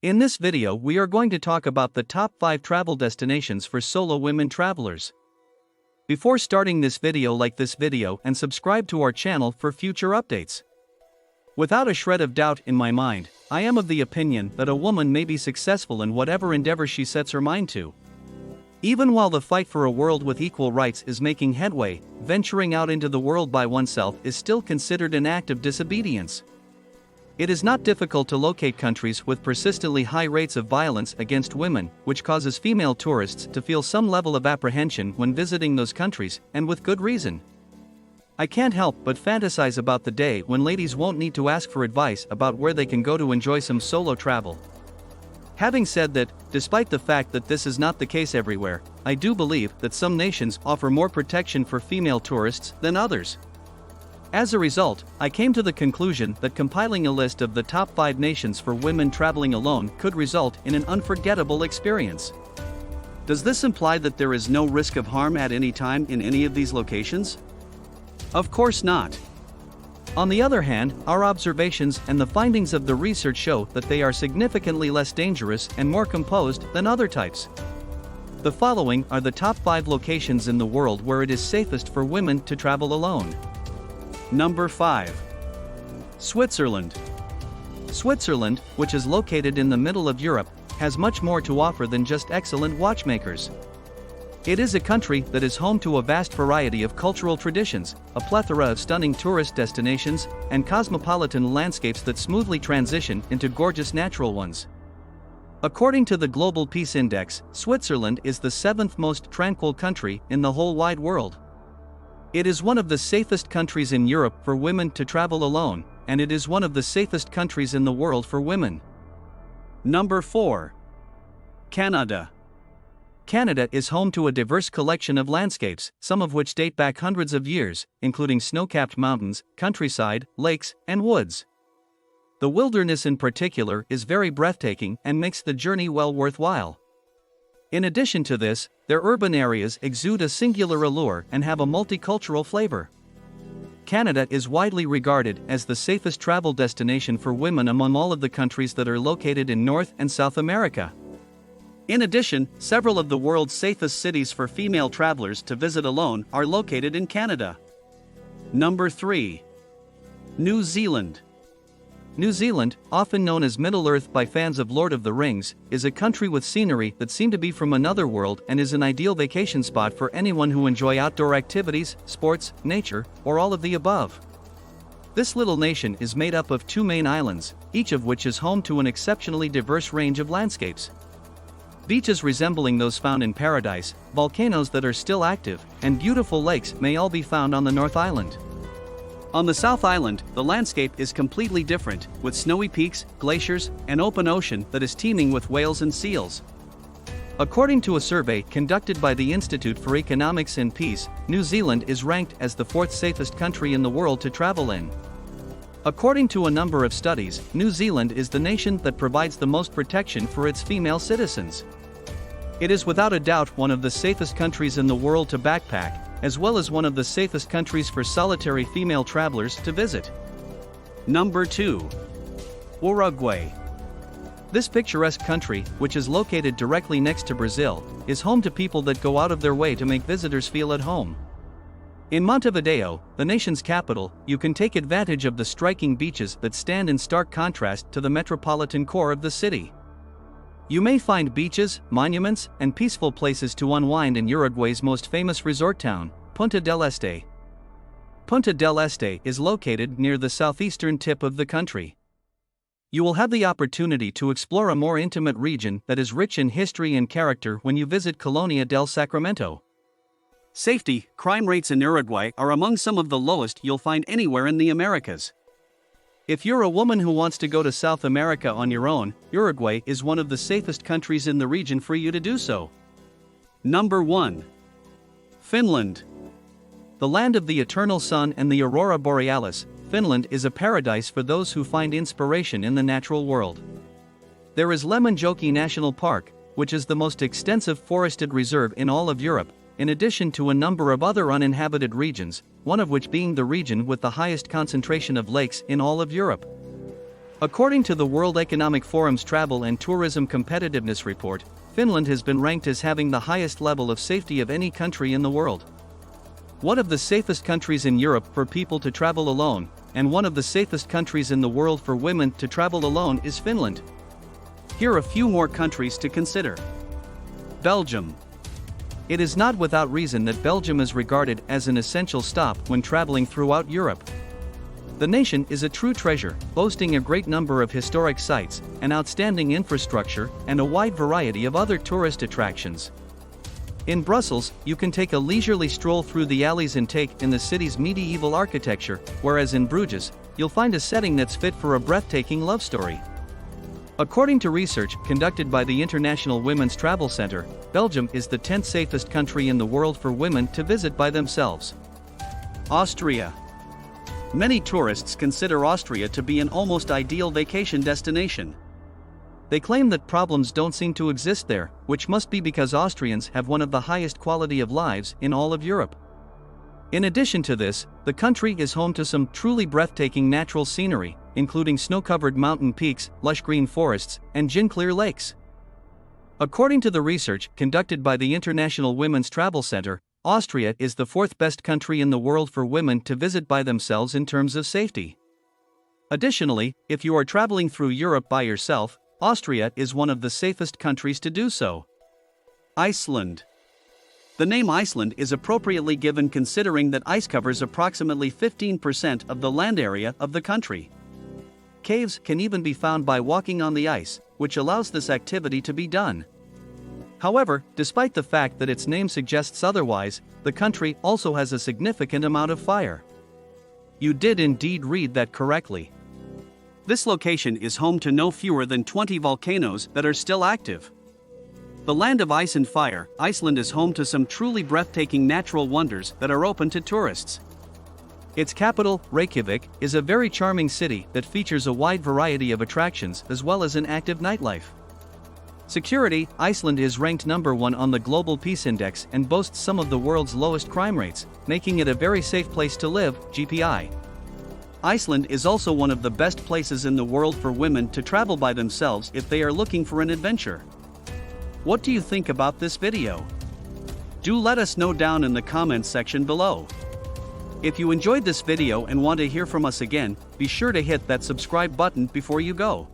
In this video we are going to talk about the top 5 travel destinations for solo women travelers. Before starting this video, like this video and subscribe to our channel for future updates. Without a shred of doubt in my mind, I am of the opinion that a woman may be successful in whatever endeavor she sets her mind to. Even while the fight for a world with equal rights is making headway, venturing out into the world by oneself is still considered an act of disobedience. It is not difficult to locate countries with persistently high rates of violence against women, which causes female tourists to feel some level of apprehension when visiting those countries, and with good reason. I can't help but fantasize about the day when ladies won't need to ask for advice about where they can go to enjoy some solo travel. Having said that, despite the fact that this is not the case everywhere, I do believe that some nations offer more protection for female tourists than others. As a result, I came to the conclusion that compiling a list of the top 5 nations for women traveling alone could result in an unforgettable experience. Does this imply that there is no risk of harm at any time in any of these locations? Of course not. On the other hand, our observations and the findings of the research show that they are significantly less dangerous and more composed than other types. The following are the top 5 locations in the world where it is safest for women to travel alone. Number 5. Switzerland. Switzerland, which is located in the middle of Europe, has much more to offer than just excellent watchmakers. It is a country that is home to a vast variety of cultural traditions, a plethora of stunning tourist destinations, and cosmopolitan landscapes that smoothly transition into gorgeous natural ones. According to the Global Peace Index, Switzerland is the 7th most tranquil country in the whole wide world. It is one of the safest countries in Europe for women to travel alone, and it is one of the safest countries in the world for women. Number 4. Canada. Canada is home to a diverse collection of landscapes, some of which date back hundreds of years, including snow-capped mountains, countryside, lakes, and woods. The wilderness in particular is very breathtaking and makes the journey well worthwhile. In addition to this, their urban areas exude a singular allure and have a multicultural flavor. Canada is widely regarded as the safest travel destination for women among all of the countries that are located in North and South America. In addition, several of the world's safest cities for female travelers to visit alone are located in Canada. Number 3. New Zealand. New Zealand, often known as Middle-earth by fans of Lord of the Rings, is a country with scenery that seem to be from another world and is an ideal vacation spot for anyone who enjoy outdoor activities, sports, nature, or all of the above. This little nation is made up of 2 main islands, each of which is home to an exceptionally diverse range of landscapes. Beaches resembling those found in paradise, volcanoes that are still active, and beautiful lakes may all be found on the North Island. On the South Island, the landscape is completely different, with snowy peaks, glaciers, and open ocean that is teeming with whales and seals. According to a survey conducted by the Institute for Economics and Peace, New Zealand is ranked as the 4th safest country in the world to travel in. According to a number of studies, New Zealand is the nation that provides the most protection for its female citizens. It is without a doubt one of the safest countries in the world to backpack, as well as one of the safest countries for solitary female travelers to visit. Number 2. Uruguay. This picturesque country, which is located directly next to Brazil, is home to people that go out of their way to make visitors feel at home. In Montevideo, the nation's capital, you can take advantage of the striking beaches that stand in stark contrast to the metropolitan core of the city. You may find beaches, monuments, and peaceful places to unwind in Uruguay's most famous resort town, Punta del Este. Punta del Este is located near the southeastern tip of the country. You will have the opportunity to explore a more intimate region that is rich in history and character when you visit Colonia del Sacramento. Safety, crime rates in Uruguay are among some of the lowest you'll find anywhere in the Americas. If you're a woman who wants to go to South America on your own, Uruguay is one of the safest countries in the region for you to do so. Number 1. Finland. The land of the eternal sun and the aurora borealis, Finland is a paradise for those who find inspiration in the natural world. There is Lemmenjoki National Park, which is the most extensive forested reserve in all of Europe, in addition to a number of other uninhabited regions, one of which being the region with the highest concentration of lakes in all of Europe. According to the World Economic Forum's Travel and Tourism Competitiveness Report, Finland has been ranked as having the highest level of safety of any country in the world. One of the safest countries in Europe for people to travel alone, and one of the safest countries in the world for women to travel alone is Finland. Here are a few more countries to consider. Belgium. It is not without reason that Belgium is regarded as an essential stop when traveling throughout Europe. The nation is a true treasure, boasting a great number of historic sites, an outstanding infrastructure, and a wide variety of other tourist attractions. In Brussels, you can take a leisurely stroll through the alleys and take in the city's medieval architecture, whereas in Bruges, you'll find a setting that's fit for a breathtaking love story. According to research conducted by the International Women's Travel Center, Belgium is the 10th safest country in the world for women to visit by themselves. Austria. Many tourists consider Austria to be an almost ideal vacation destination. They claim that problems don't seem to exist there, which must be because Austrians have one of the highest quality of lives in all of Europe. In addition to this, the country is home to some truly breathtaking natural scenery, including snow-covered mountain peaks, lush green forests, and gin-clear lakes. According to the research conducted by the International Women's Travel Center, Austria is the 4th best country in the world for women to visit by themselves in terms of safety. Additionally, if you are traveling through Europe by yourself, Austria is one of the safest countries to do so. Iceland. The name Iceland is appropriately given considering that ice covers approximately 15% of the land area of the country. Caves can even be found by walking on the ice, which allows this activity to be done. However, despite the fact that its name suggests otherwise, the country also has a significant amount of fire. You did indeed read that correctly. This location is home to no fewer than 20 volcanoes that are still active. The land of ice and fire, Iceland is home to some truly breathtaking natural wonders that are open to tourists. Its capital, Reykjavik, is a very charming city that features a wide variety of attractions as well as an active nightlife. Security, Iceland is ranked number 1 on the Global Peace Index and boasts some of the world's lowest crime rates, making it a very safe place to live, GPI. Iceland is also one of the best places in the world for women to travel by themselves if they are looking for an adventure. What do you think about this video? Do let us know down in the comments section below. If you enjoyed this video and want to hear from us again, be sure to hit that subscribe button before you go.